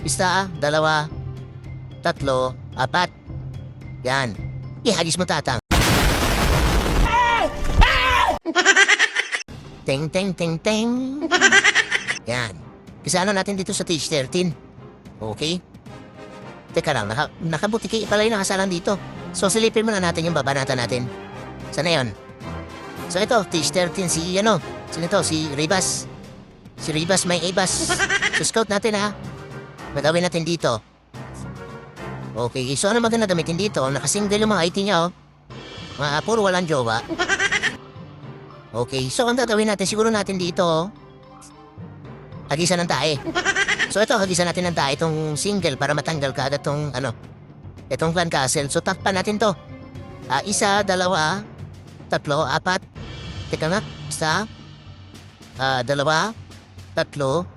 Isa, dalawa, tatlo, apat. Yan. Ihagis mo tatang. Ting, ting, ting, ting. Yan. Isa natin dito sa stage 13. Okay? Teka lang, nakabutiki pala yung nakasalang dito. So, silipin muna natin yung babanatan natin. Sana yun? So, ito, stage 13, sino ito? Si Ribas. Si Ribas may Ibas. So, scout natin ha. Magawin natin dito. Okay, so ano maganda gamitin dito? Nakasingle yung mga IT niya, oh. Mga puro walang jowa. Okay, so ang gagawin natin, siguro natin dito, oh. Hagisan ng tae. So ito, hagisan natin ng tae itong single para matanggal ka agad itong, itong clan castle. So takpan natin to. Isa, dalawa, tatlo, apat. Teka nga, isa, dalawa, tatlo,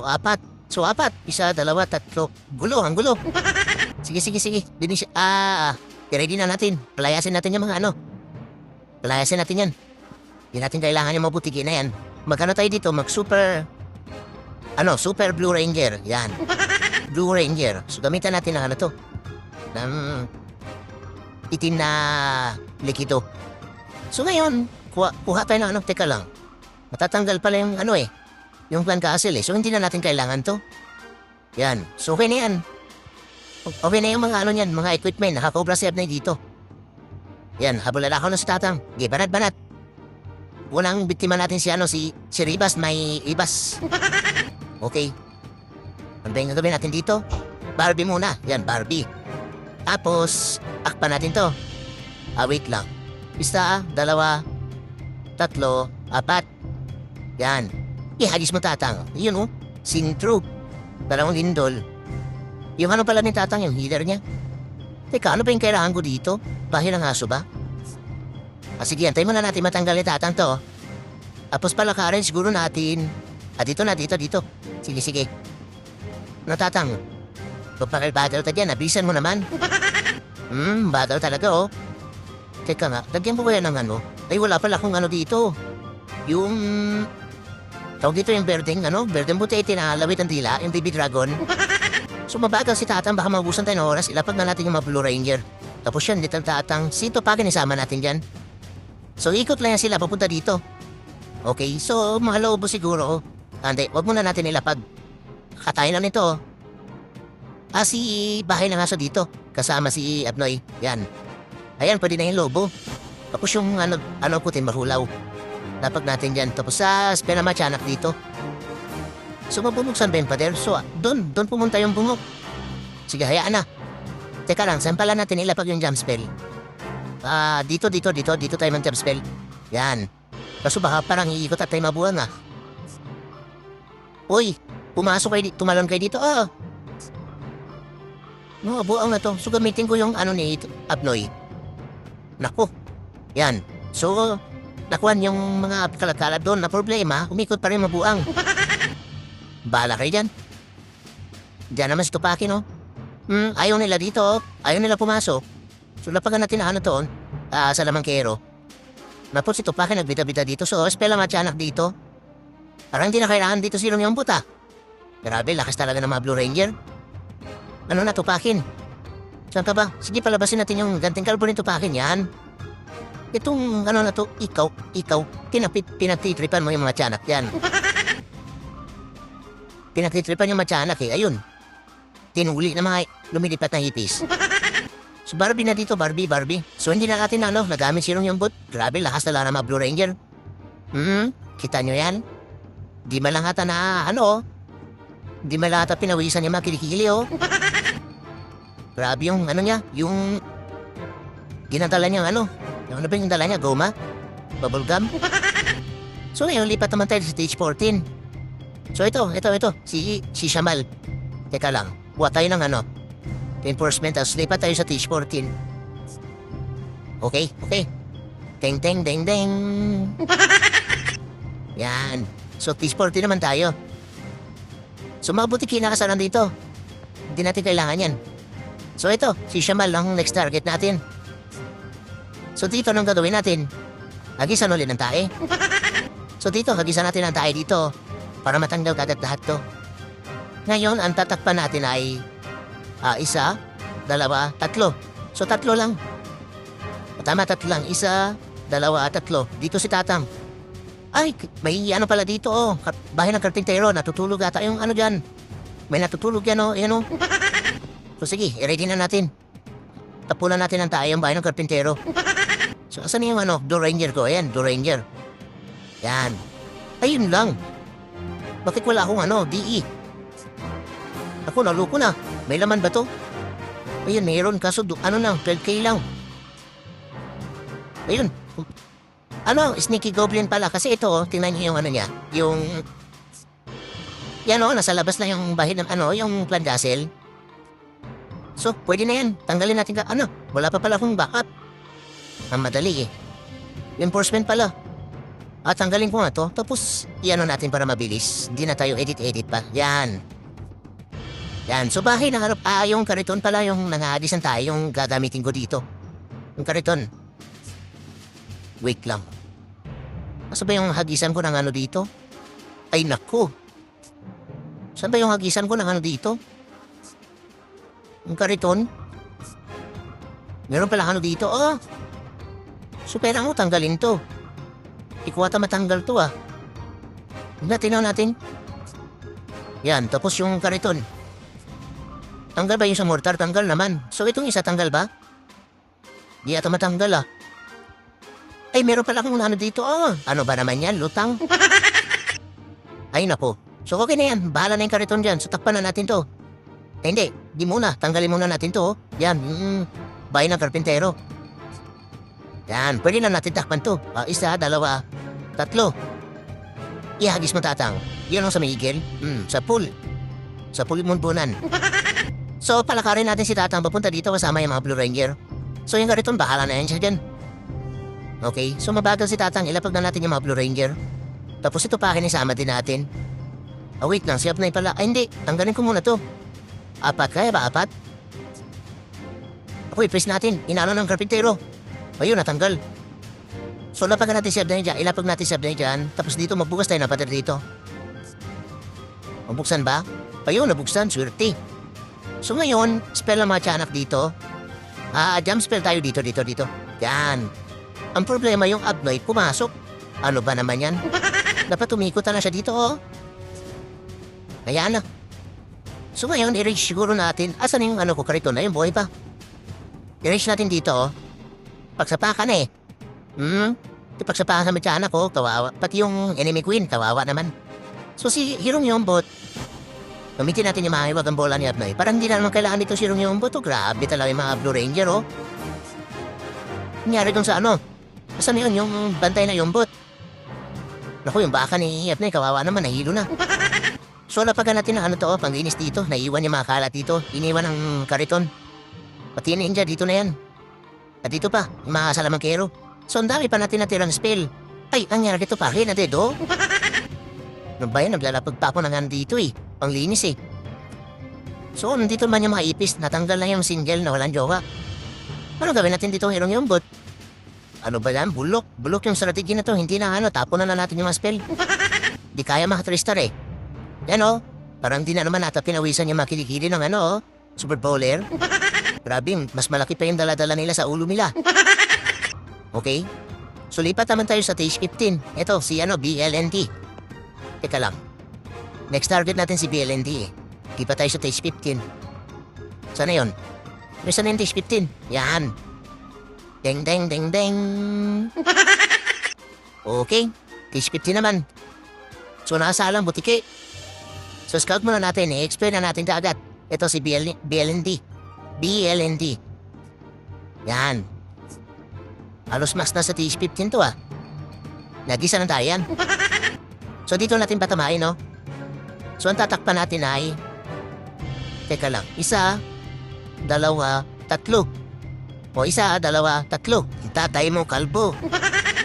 apat. So apat, isa, dalawa, tatlo. Gulo, ang gulo. Sige. Dinis, ready na natin. Palayasin natin yung mga Palayasin natin yan. Hindi natin kailangan yung mabutiki na yan. Magkano tayo dito? Super Blue Ranger. Yan. Blue Ranger. So gamitan natin ng to. Ng itim na likido. So ngayon, kuha tayo ng teka lang. Matatanggal pala yung yung clan castle So hindi na natin kailangan to. Yan. So okay na yan. Okay na yung mga niyan, mga equipment. Naka-cobra save na dito. Yan, habol ako na sa tatang. Okay, banat. Unang biktima natin si Ribas may Ibas. Okay. Ano ba yung gagawin natin dito? Barbie muna. Yan, Barbie. Tapos, akpan natin to. Wait lang. Isa, dalawa, tatlo, apat. Yan. Ihagis mo tatang. Yun Sintro. Dalawang lindol. Yung pala ni tatang, yung healer niya. Teka, ano ba yung kailangan ko dito? Bahil ng aso ba? Sige, antay muna natin matanggal ni tatang to. Tapos palakarin siguro natin. Dito. Sige. Tatang. Pagpakil-battle ta dyan, nabisan mo naman. Battle talaga Teka nga, lagyan mo kaya ng Ay, wala pala akong dito. Yung... Tawag dito yung berdeng buti itinalawit ang dila, yung baby dragon. So mabagal si tatang, baka maubusan tayo ng oras, ilapag na natin yung mga Blue Ranger. Tapos yan, little tatang, si Topagan isama natin dyan. So ikot lang yan sila, papunta dito. Okay, so mga lobo siguro. Hindi, wag muna natin ilapag. Katayin lang nito. Si bahay ng aso dito, kasama si Abnoy. Yan. Ayan, pwede na yung lobo. Tapos yung putin mahulaw. Lapag natin dyan. Tapos spena machanak dito. So mabubuksan ba yung pader? So doon pumunta yung bumuk. Sige, hayaan na. Teka lang, saan pala natin ilapag yung jump spell? Dito tayo mag-jump spell. Yan. Kaso baka parang iikot at tayo mabuhan Uy, tumalon kayo dito. No, buang na to. So gamitin ko yung ni Abnoy. Nako. Yan. So, nakuhan yung mga kalat-kalat doon na problema, umikot pa rin mabuang. Bahala kayo dyan. Diyan naman si Tupaki, ayaw nila dito. Ayaw nila pumasok. So, lapagan natin na to, sa lamangkero. Napot si Tupaki nagbita-bita dito. So, spela matyanak dito. Parang hindi na kailangan dito silong yung buta. Grabe, lakas talaga ng mga Blue Ranger. Ano na, Tupakin? Saan ka ba? Sige, palabasin natin yung ganting kalbo ni Tupakin. Yan. Itong na to, ikaw, pinagtitripan mo yung mga tiyanak yan. Pinagtitripan yung mga tiyanak ayun. Tinuli na mga lumilipat na hipis. So Barbie na dito, Barbie. So hindi na natin nagamit silong yung boot. Grabe, lakas na lang ng mga Blue Ranger. Kita nyo yan? Di malangata na Di malangata pinawisan yung mga kilikili Grabe yung niya, yung ginadala niya yung ano ba yung dala niya? Goma? Bubblegum? So ngayon, lipat naman tayo sa stage 14. So ito. Si Shamal. Teka lang. Buhat tayo ng reinforcement. Tapos lipat tayo sa stage 14. Okay. Ding. Yan. So stage 14 naman tayo. So mabuti kinakasalan dito. Hindi natin kailangan yan. So ito, si Shamal ang next target natin. So dito anong gagawin natin? Hagisan ulit ng tae. So dito, hagisan natin ang tae dito para matanggal kagat lahat to. Ngayon, ang tatakpan natin ay isa, dalawa, tatlo. So, tatlo lang. Tama, tatlo lang. Isa, dalawa, tatlo. Dito si Tatang. Ay, may ano pala dito, oh. Bahay ng karpintero. Natutulog ata yung ano dyan. May natutulog yan, oh. Yan, oh. So, sige, i-ready na natin. Tapunan natin ang tayo yung bahay ng karpintero. So, asan yung ano? Door Ranger ko. Ayan, Door Ranger. Yan. Ayun lang. Bakit wala akong ano? DE. Ako, naluko na. May laman ba to? Ayun, mayroon. Kaso, ano lang, 12K lang. Ayun. Ano, Sneaky Goblin pala. Kasi ito, oh, tingnan niyo yung ano niya. Yung... Yan, oh, nasa labas na yung bahay ng ano, yung plant castle. So, pwede na yan. Tanggalin natin ka. Ano, wala pa pala akong backup. Ang madali eh. Enforcement pala. At tanggalin ko nga to. Tapos, iano natin para mabilis. Hindi na tayo edit-edit pa. Yan. Yan. So, bahay na harap. Yung kariton pala yung nangaadisan tayo. Yung gagamitin ko dito. Yung kariton. Wait lang. Asa ba yung hagisan ko ng ano dito? Ay, naku. Saan ba yung hagisan ko ng ano dito? Yung kariton? Meron pala ano dito. Oh. So, pera mo, tanggalin to. Ikuwata matanggal to, ah. Tingnan natin. Yan, tapos yung kariton. Tanggal ba yung sa mortar? Tanggal naman. So, itong isa, tanggal ba? Di ata matanggal, ah. Ay, meron pala akong ano dito, ah. Ano ba naman yan? Lutang? Ay, napo. So, okay na yan. Bahala na yung kariton dyan. So, takpan na natin to. Eh, hindi. Di muna. Tanggalin muna natin to, oh. Yan. Bahay ng karpintero. Yan. Pwede na natin takpan to. Isa, dalawa, tatlo. Ihagis mo, Tatang. Yan ang sa may igil. Sa pool. Sa pool munbunan. So, palakarin natin si Tatang papunta dito kasama yung mga Blue Ranger. So, yung kariton, bahala na yan siya dyan. Okay? So, mabagal si Tatang. Ilapag na natin yung mga Blue Ranger. Tapos ito pa isama din natin. Wait lang. Si Apnay pala. Ay, hindi. Tanggalin ko muna to. Apat. Kaya ba apat? Okay, press natin. Inano ng karpintero. Ayun, natanggal. So, lapagan natin si Abday dyan. Ilapag natin si Abday dyan. Tapos dito, magbukas tayo ng pader dito. Mabuksan ba? Ayun, nabuksan. Swerte. So, ngayon, spell ang mga tiyanak dito. Jump spell tayo dito. Yan. Ang problema, yung Abnoy pumasok. Ano ba naman yan? Dapat umikot na siya dito, oh. Ayan na. So, ngayon, i-reach siguro natin. Asan yung ano ko, kariton na yung buhay pa? I-reach natin dito, oh. Pagsapakan eh. Pagsapakan sa matyana ko, kawawa. Pati yung enemy queen, kawawa naman. So si Hirong Yombot, gamitin natin yung mga iwagang bola ni Abnoy. Parang hindi na naman kailangan dito si Hirong Yombot. Grabe talaga yung mga Blue Ranger, oh. Nangyari dun sa ano? Asan yun yung bantay na Yombot? Naku, yung baka ni Abnoy, kawawa naman, nahilo na. So lapagan natin ang ano to, panglinis dito. Naiiwan yung mga kalat dito. Iniwan ng kariton. Pati yung ninja, dito na yan. At dito pa, mga salamangkero. So, ang dami pa natin natirang spell. Ay, ang nangyari dito pa rin, na dedo. Ano ba yan? Naglalapag pa ako ng dito eh. Ang linis eh. So, nandito man yung mga ipis. Natanggal na yung single na walang jowa. Ano gawin natin dito, Hirong Yombot? Ano ba yan? Bulok. Bulok yung strategy na to. Hindi na ano, tapon na natin yung mga spell. Di kaya mga 3-star eh. Yan oh. Parang di na naman nata pinawisan yung mga kilikili ng ano oh. Super Bowler. Grabe, mas malaki pa yung dala-dala nila sa ulo nila. Okay? So, lipat naman tayo sa stage 15. Ito, si BLND. Teka lang. Next target natin si BLND eh. Lipat tayo sa stage 15. Sana yun? Saan yung stage 15? Yan. Deng, deng, deng, deng. Okay. Stage 15 naman. So, nakasalang butike. So, scout muna natin. I-explain na natin kaagad. Ito si BLND. BLND. Yan. Halos mas nasa stage 15 to ah. Nagisa na tayo yan. So dito natin patamain no. So ang tatakpan natin ay teka lang. Isa, dalawa, tatlo. O isa, dalawa, tatlo. Tatay mo kalbo.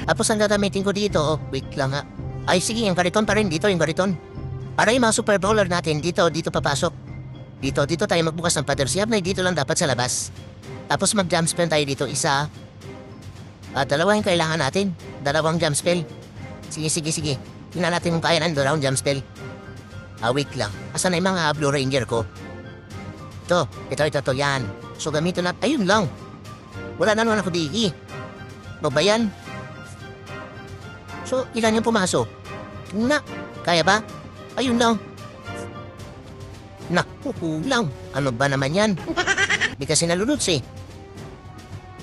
Tapos ang gagamitin ko dito, wait lang ha. Ay sige, yung kariton pa rin dito, yung kariton. Para yung mga super bowler natin dito papasok. Dito tayo magbukas ng pader. Siyap na dito lang dapat sa labas. Tapos mag-jump spell tayo dito. Isa. Dalawa yung kailangan natin. Dalawang jump spell. Sige. Tingnan natin kung kaya ng dalawang jump spell. Wait lang. Asan na yung mga Blue Ranger ko? Ito, yan. So, gamitin na. Ayun lang. Wala na naman ako di. Ano ba yan? So, ilan yung pumasok? Na, kaya ba? Ayun lang. Naku, kulang. Ano ba naman yan? Di kasi naluluts eh.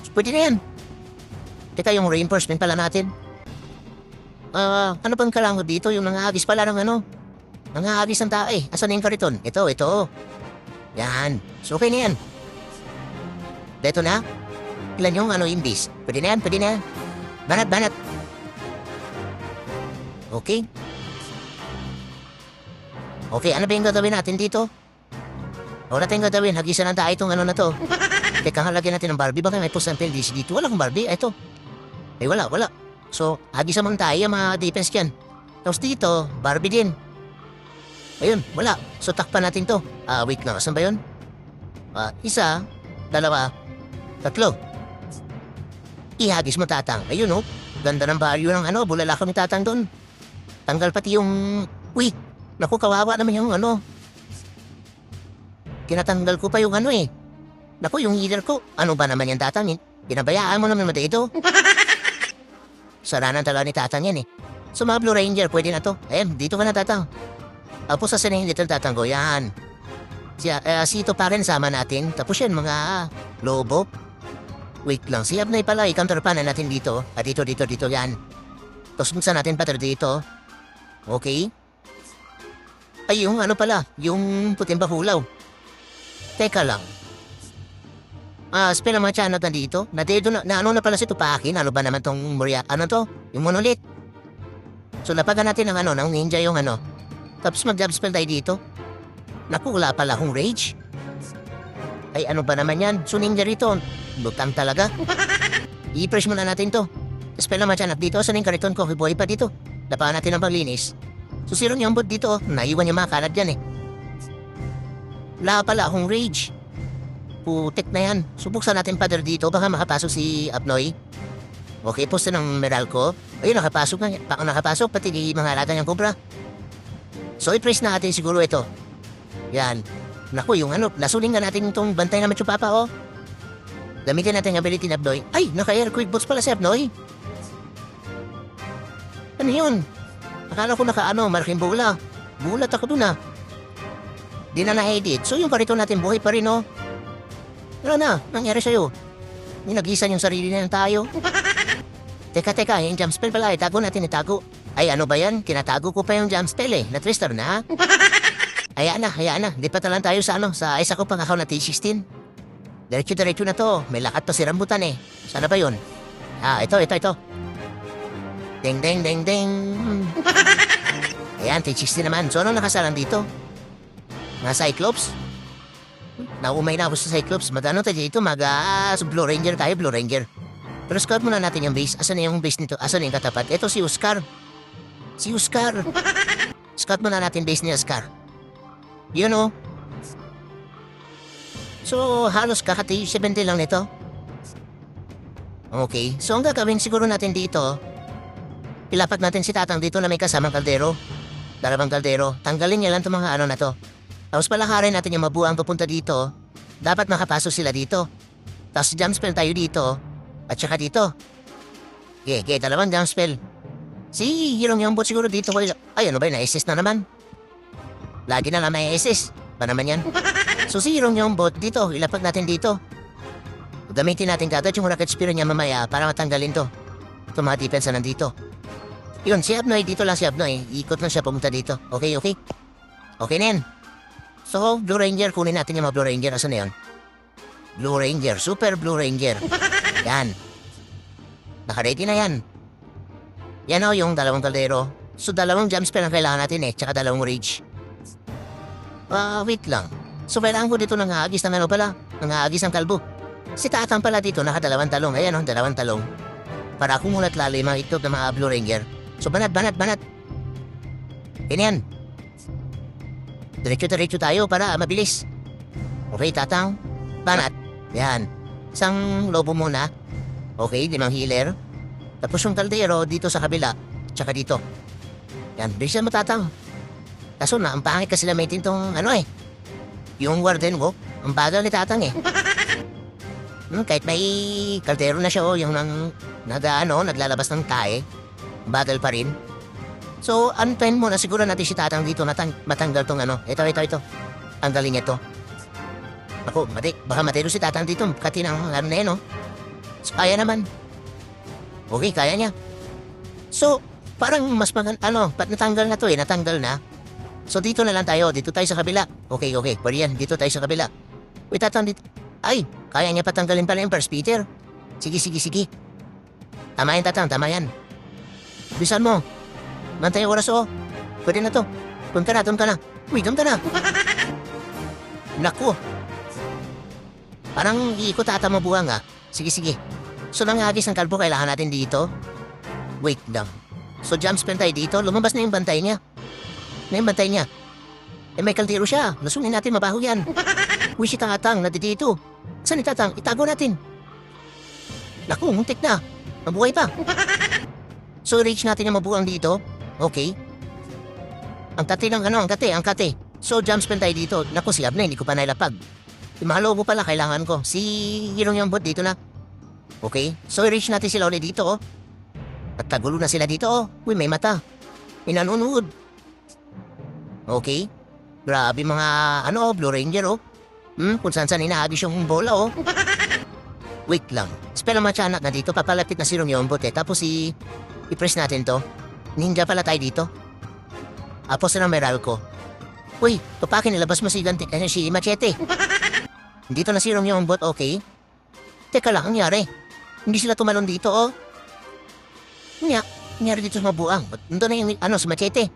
So, pwede na yan. Teka, yung reinforcement pala natin. Ano bang kailangan ko dito? Yung nangahagis pala ng ano? Nangahagis ng tae. Asan na yung kariton? Ito. Yan. So, okay na yan. Dito na. Ilan yung imbis? Pwede na yan. Banat. Okay. Okay, ano ba yung gagawin natin dito? Wala tayong gagawin. Hagisan ng tae itong na to. Teka, halagyan natin ng Barbie. Baka may post ng PLDC dito. Wala kang Barbie. Ito. Wala. So, hagisan mo ng tae yung mga defense yan. Tapos dito, Barbie din. Ayun, wala. So, takpan natin to. Wait lang. Saan ba yun? 1, 2, 3. Ihagis mo, Tatang. Ayun, oh. Ganda ng value ng bulalakaw ni Tatang doon. Tanggal pati yung... Uy, naku, kawawa naman yung Kinatanggal ko pa yung Naku, yung healer ko. Ano ba naman yan, Tatang? Pinabayaan mo naman dito. Saranan talaga ni Tatang yan eh. So, mga Blue Ranger, pwede na to. Dito ka na, Tatang. Tapos sa sinayin dito, Tatang ko. Yan. Si ito pa rin sama natin. Tapos yan, mga lobo. Wait lang, si Abnay pala, i-counterpan na natin dito. Dito, yan. Tapos saan natin patro dito. Okay. Ay, yung pala, yung puting bakulaw. Teka lang. Spell ang mga chanot na dito. Na pala si Tupakin. Ano ba naman tong Moria? Ano to? Yung monolith. So, lapagan natin ng ng ninja yung Tapos mag-job spell tayo dito. Naku, wala pala akong rage. Ay, ano ba naman yan? So, ninja rito. Lutang talaga. I-press muna natin to. Spell ang mga chanot dito. Saan yung kariton ko? Buhay pa dito. Lapagan natin ang paglinis. So, sirong yung bot dito. Naiwan yung mga kalat dyan eh. Wala pala akong rage. Putik na yan. Subuksan natin pader dito. Baka makapasok si Abnoy. Okay, poste ng Meralco. Ayun, nakapasok na. Nakapasok pati mga alata niyang Cobra. So, i-press natin siguro ito. Yan. Naku, yung nasuling na natin itong bantay na Machupapa, oh. Gamitin natin ang ability ni Abnoy. Ay, naka-air quick boots pala si Abnoy. Ano yun? Akala ko malaking bola. Bulat ako dun, Di na na-edit. So, yung karito natin buhay pa rin, oh. Ano na? Nangyari sa'yo? Ninagisan yung sarili na tayo. Teka, yung jump spell pala, itago natin. Ay, ano ba yan? Tinatago ko pa yung jump spell eh. Na-twister na. Hayaan na. Lipat na lang tayo sa isa ko pang account na T16. Diretso na to. May lakat pa si Rambutan eh. Sana ba yun? Ito. Ding. Ayan, T16 naman. So, ano nakasalan dito? Mga Cyclops? Naumay na ako sa Cyclops. Magano tayo dito? Blue Ranger tayo, Blue Ranger. Pero scout muna natin yung base. Asan na yung base nito? Asan na yung katapat? Ito si Oscar. Scout muna natin base ni Oscar. Yun o. So, halos kakati 70 lang nito. Okay. So, ang gagawin siguro natin dito, ilapat natin si Tatang dito na may kasamang kaldero. Dalawang kaldero. Tanggalin niya lang itong mga na to. Tapos palakarin natin yung mabuang papunta dito. Dapat makapasok sila dito. Tapos jump spell tayo dito. At saka dito. Okay, dalawang jump spell. Si Hirong yung bot siguro dito. Ay, ano ba yun? Na-assist na naman. Lagi na lang may assist. Ba naman yan? So si Hirong yung bot dito. Ilapat natin dito. Gamitin natin kagad yung rocket spear niya mamaya para matanggalin to. Ito mga defense na nandito. Yun, si Abnoy. Dito lang si Abnoy. Ikot lang siya pumunta dito. Okay. Okay na yan. So, Blue Ranger, kunin natin yung mga Blue Ranger. Asan na yun? Blue Ranger, Super Blue Ranger. Yan. Naka-ready na yan. Yan o, yung dalawang kaldero. So, dalawang jump spell ang kailangan natin tsaka dalawang rage. Wait lang. So, kailangan ko dito nangahagis ng nangahagis ng kalbo. Si Tatang pala dito, naka-dalawang talong. Ayan dalawang talong. Para kumulat lalo yung mga itlog ng mga Blue Ranger. So, banat. Yan. Diretso tayo para mabilis. Okay, Tatang. Banat. Yan. Isang lobo muna. Okay, 5 healer. Tapos yung kaldero dito sa kabila. Tsaka dito. Yan, bilisan mo, Tatang. Kaso na, ang pangit kasi lamitin tong ano eh. Yung warden ko, ang bagal ni Tatang eh. Kahit may kaldero na siya yung naglalabas ng tae, bagal pa rin. So, antayin mo na siguro natin si Tatang dito matanggal tong ano. Ito. Ang galing ito. Ako, baka matero si Tatang dito. Kati ng ano na yun, no? So, kaya naman. Okay, kaya niya. So, parang mas natanggal na to eh, natanggal na. So, dito na lang tayo, dito tayo sa kabila. Okay, pwede yan, dito tayo sa kabila. Wait, Tatang dito. Ay, kaya niya patanggalin pala yung first Peter. Sige. Tama yan, Tatang, tama yan. Bisan mo. Mantay oras oh. Pwede na to. Doon ka na. Uy, doon ka na. Naku. Parang iikot ata mabuha nga. Sige. So, nangagis ng kalbo kailangan natin dito. Wait lang. So, jump spin tayo dito. Lumabas na yung bantay niya. May kaldero siya. Lasunin natin, mabaho yan. Uy, si Tatang, nadidito. Saan ni Tatang? Itago natin. Naku, muntik na. Mabuhay pa. So, reach natin yung mabuhang dito. Okay. Ang kate. So, jump spin tayo dito. Naku, si Abner, hindi ko pa nailapag. Imahalobo pala, kailangan ko. Si Hirong yung bot dito na. Okay. So, reach natin sila ulit dito, oh. At tagulo na sila dito, oh. Uy, may mata. Inanunood. Okay. Grabe mga, Blue Ranger, oh. Kung saan inaagis yung bola, oh. Wait lang. Spell matyanak na dito. Papalapit na si Romyombot, eh. Tapos i-press natin to. Ninja pala tayo dito. Tapos na Meralco. Uy, tupakin, nilabas mo si Machete. Dito na si Romyombot, okay. Teka lang, ang nangyari. Hindi sila tumalon dito, oh. Nangyari dito sa mabuang. Nandun na yung, si Machete.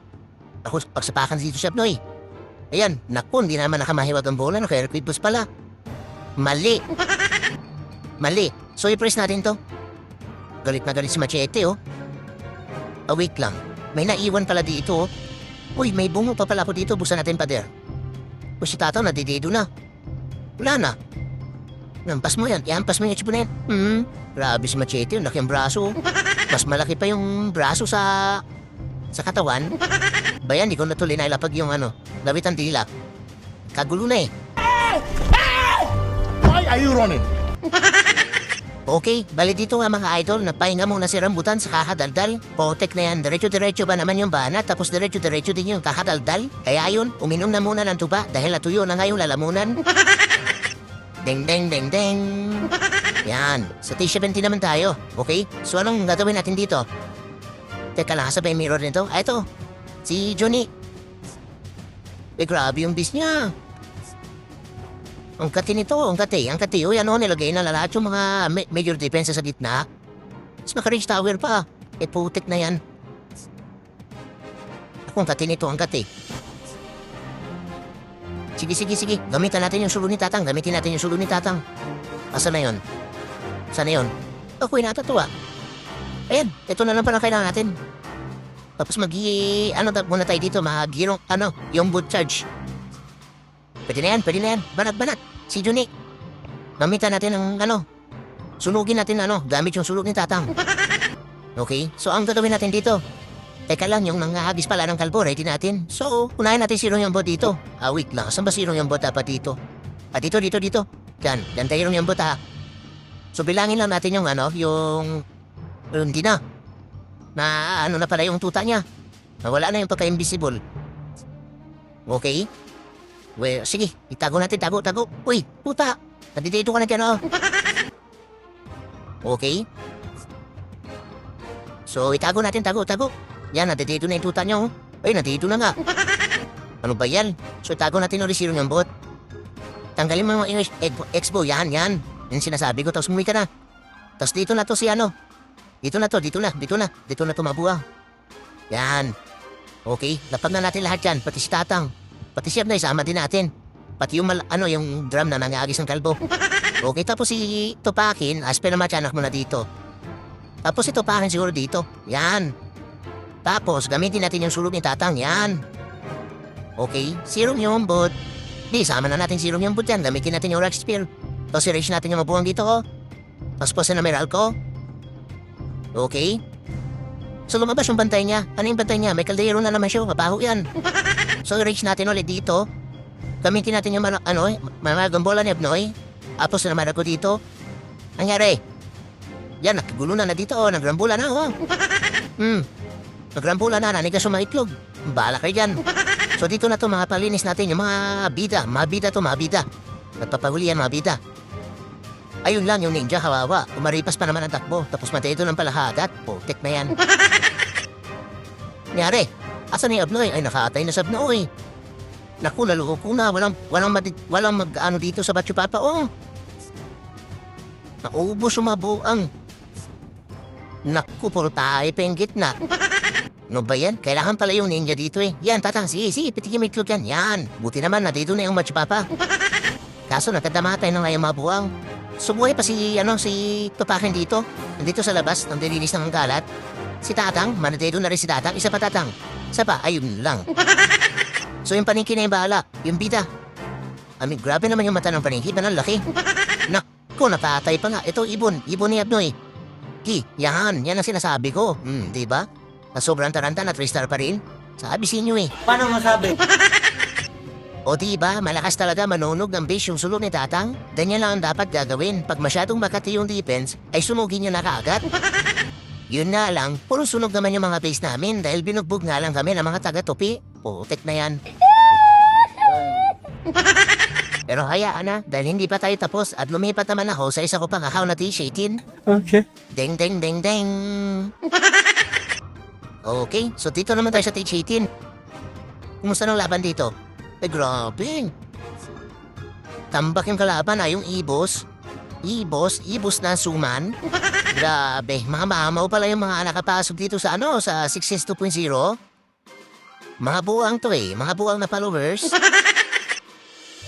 Ako, pagsapakan dito siya, Pnoy. Ayan, naku, hindi naman nakamahiwag ang bola. Naka-aircraft bus pala. Mali. So, i-press natin to. Galit na galit si Machete, oh. Wait lang. May naiwan pala dito, oh. Uy, may bungo pa pala ako dito. Buksan natin, pader. O si Tatang, nadidido na. Wala na. Nampas mo yan. Iampas mo yung chipo na yan. Grabe si Machete. Ang laki ang braso. Mas malaki pa yung braso sa katawan. Bayan, di ko natuloy na ilapag yung labit ang dila. Kagulo na eh. Why are you running? Okay, bali dito nga mga idol, napahinga muna si Rambutan sa kakadaldal. Potek na yan, diretso-diretso ba naman yung banat, tapos diretso-diretso din yung kakadaldal. Kaya yun, uminom na muna ng tuba dahil natuyo na nga yung lalamunan. Deng. Yan, sa T-70 naman tayo, okay? So anong gagawin natin dito? Teka lang, sabay mirror nito. Ito, si Johnny. Grabe yung bis niya. Ang kati nito, ang kati. Uy, nilagay na lahat yung mga major defense sa gitna. Mas maka-range tower pa. Putik na yan. Ang kati nito, ang kati. Sige. Gamitin natin yung sulo ni Tatang. Asa na yun? Sana yun? Ako'y natatawa. Ayan, ito na lang pala kailangan natin. Tapos muna tayo dito, mag-girong, yung boot charge. Pwede na yan. Banat. Si Johnny. Gamitan natin ang, sunugin natin, gamit yung sulog ni Tatang. Okay, so ang gagawin natin dito. Teka lang, yung nangahagis pala ng kalbo, ready natin. So, unahin natin si Romyombot dito. Wait lang, saan ba si Romyombot dapat dito? Dito. Diyan tayo Romyombot, ha. So, bilangin lang natin yung, hindi na. Na pala yung tuta niya. Nawala na yung pagka-invisible. Okay. Well, sige, itago natin, tago. Uy, puta, nandito ka na dyan, oh. Okay. So, itago natin, tago. Yan, nandito na yung tuta niya, oh. Ay, nandito na nga. Ano ba yan? So, itago natin ulit si Romyombot. Tanggalin mo yung expo, yan. Yan sinasabi ko, tapos umuwi ka na. Tapos dito na to si Dito na to mabuha. Yan. Okay, lapag na natin lahat yan, pati si Tatang. Pati siya na isama din natin. Pati yung yung drum na nangyagis ng kalbo. Okay, tapos si Tupakin, aspe na matyanak mo na dito. Tapos si Tupakin siguro dito. Yan. Tapos, gamitin natin yung sulog ni Tatang. Yan. Okay, si Romyombot. Di, sama na natin si Romyombot yan. Gamitin natin yung Rock Spear. Tapos i-raise natin yung mabuhang dito, oh. Tapos po na Meralco. Okay. So lumabas yung bantay niya. Ano yung bantay niya? May kaldero na naman siya. Mabaho yan. So, reach natin ulit dito. Gamitin natin yung mga gambola ni Abnoy. Tapos naman ako dito. Nangyari. Yan, nakigulo na dito. Nagrambula na, Nagrambula na, nanigas yung mga itlog. Bahala kayo dyan. So, dito na to mga palinis natin yung mga bida. Mga bida. Nagpapahuli yan, mga bida. Ayun lang, yung ninja, kawawa. Umaripas pa naman ang takbo. Tapos matay ito ng palahagat. Putik na yan. Nangyari. Asan ni Abnoy? Ay, nakaatay na sa Abnoy. Naku, naloko na. Walang mag-ano dito sa Batsyupapa. Naubos sumabuang. Naku, puro tayo pa yung gitna. No ba yan? Kailangan pala yung ninja dito eh. Yan, tatang, sige, pitigyan mo itlog yan. Yan. Buti naman, dito na yung Batsyupapa. Kaso nakadamatay na nga yung mabuang. Subuhay pa si Tupakin dito. Nandito sa labas, nang dilinis ng galat. Si Tatang, manatay doon na rin si Tatang. Isa pa Tatang. Isa pa, ayun lang. So yung paningki na yung bahala, yung bida. Grabe naman yung mata ng paningki, ang laki. Naku, napatay pa nga. Ito, ibon ni Abnoy. Yan ang sinasabi ko. Diba? Na sobrang taranta na 3-star pa rin. Sabi sa inyo eh. Paano masabi? O diba, malakas talaga manunog ng base yung sulok ni Tatang? Ganyan lang ang dapat gagawin. Pag masyadong makati yung defense, ay sunugin niya na kaagad. Yun na lang, puro sunog naman yung mga base namin dahil binugbog nga lang kami ng mga taga-tupi. Putik na yan. Pero hayaan na, dahil hindi pa tayo tapos at lumipat naman ako sa isa ko pang akaw na T-18. Okay. Ding, ding, ding, ding. Okay, so dito naman tayo sa T-18. Kumusta ng laban dito? Grabe. Tambak yung kalaban yung ibos. Ibos na suman. Grabe, mga mamaw pala yung mga nakapasok dito sa sa 6 2.0. Mga buwang to mga buwang na followers.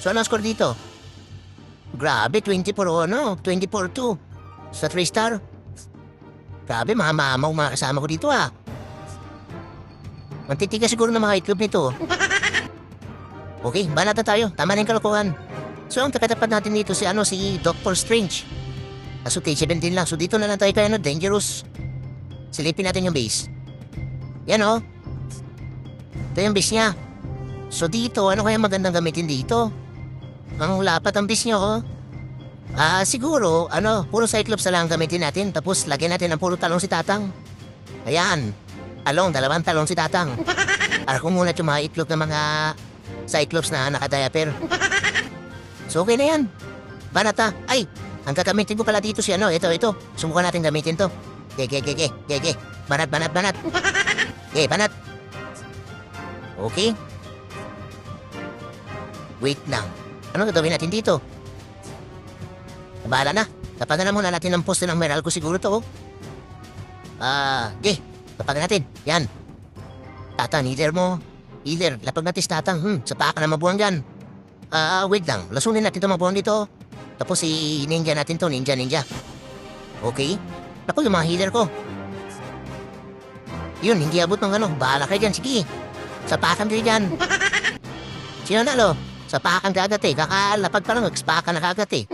So ano score dito? Grabe, 24-2. Sa 3-star. Grabe, mga mamaw mga kasama ko dito Mantitigas siguro ng mga itlog nito. Okay, banat na tayo. Tama na yung kalokohan. So, ang takatapat natin dito si Doctor Strange. Kaso T-17 lang. So, dito na lang tayo kay Dangerous. Silipin natin yung base. Yan Ito yung base niya. So, dito, ano kaya magandang gamitin dito? Ang lapat ang base niya, siguro, puro Cyclops na lang gamitin natin. Tapos, lagyan natin ang puro talong si Tatang. Ayan. Dalawang talong si Tatang. Para kumunat yung mga itlog ng mga Cyclops na nakadiaper. So okay na yan. Banata. Ay, ang gagamitin ko pala dito si ito. Subukan natin gamitin to. Ge. Banat. Banat. Okay. Wait lang. Ano gagawin natin dito? Bahala na. Tapagan na muna natin ang poste ng Meralco siguro to. Tapagan natin. Yan. Tata, healer mo. Healer, lapag natin sa Tatang. Sapa ka na mabuang dyan. Wait lang. Lasunin natin ito mabuang dito. Tapos i-ninja natin to. Ninja. Okay? Naku, yung mga healer ko. Yun, hindi abot ng Bahala kayo dyan. Sige. Sapakan kayo dyan. Sino nalo? Sapakan kagat Kakalapag pa lang. Sapakan na kagat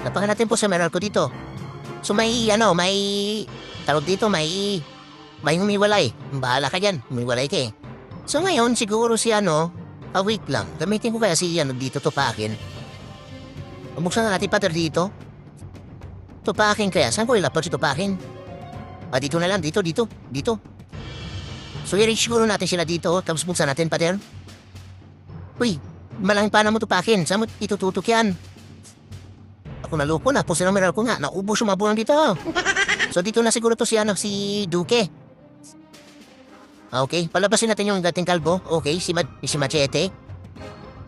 Lapakan natin po sa meral ko dito. So may tawag dito, may humiwalay. Bahala ka dyan. Humiwalay ka So ngayon, siguro si wait lang. Gamitin ko kaya si dito Tupakin. Buksan na natin pater dito. Tupakin kaya. Saan ko ilapag si Tupakin? Dito na lang. Dito. So i-reach siguro natin sila dito. Tapos buksan natin pater. Uy, malaking pana mo Tupakin. Saan mo itututok yan? Ako naloko na. Pusin ang meral ko nga. Naubos yung mabulang dito. So dito na siguro to si Duque. Okay, palabasin natin yung dating kalbo. Okay, si Machete.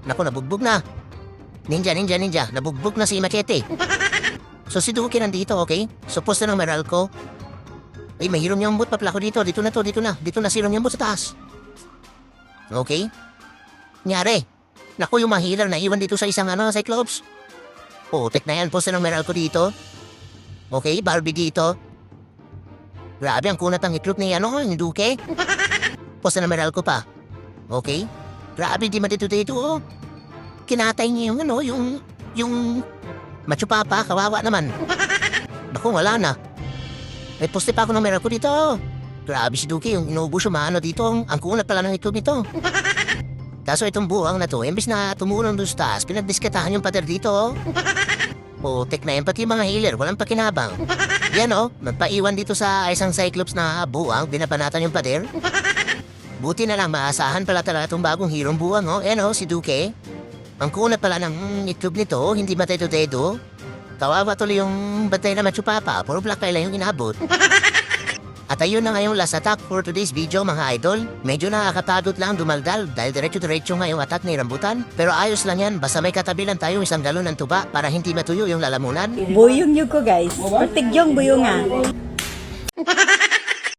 Naku, nabugbog na. Ninja. Nabugbog na si Machete. So si Duque nandito, okay? So poste ng Meralco. Ay, may hirong yung boot. Paplako dito. Dito na si hirong yung boot sa taas. Okay? Nyari. Naku, yung mga healer na iwan dito sa isang Cyclops. Putik na yan. Poste ng Meralco dito. Okay, Barbie dito. Grabe, ang kunat ng itlog ni yung Duque. Poste na Meralco pa. Okay? Grabe, di matito dito. Kinatay niya yung Batsyupapa, kawawa naman. Naku, wala na. May poste pa ako ng Meralco dito. Grabe si Duque, yung inuubos yung dito. Ang kunat pala ng itlog nito. Kaso itong buwang na to, imbis na tumulong doon sa taas, pinagdiskatahan yung pader dito, oh. Putik na yan, pati yung mga healer, walang pakinabang. Yan, oh, magpaiwan dito sa isang Cyclops na buwang, binabanatan yung pader. Buti na lang, maasahan pala talaga itong bagong hirong buwang, oh. Yan, oh, si Duque. Ang kunat pala ng itlog nito, hindi matay to dedo. Kawawa tuloy yung batay na Machupapa, puro black eye lang yung inabot. At ayun na nga yung last attack for today's video mga idol. Medyo nakakapagod lang dumaldal dahil diretso-diretso nga yung attack ni Rambutan. Pero ayos lang yan, basta may katabi lang tayo isang galon ng tuba para hindi matuyo yung lalamunan. Buyong yun ko guys. Pertig yung buyong nga.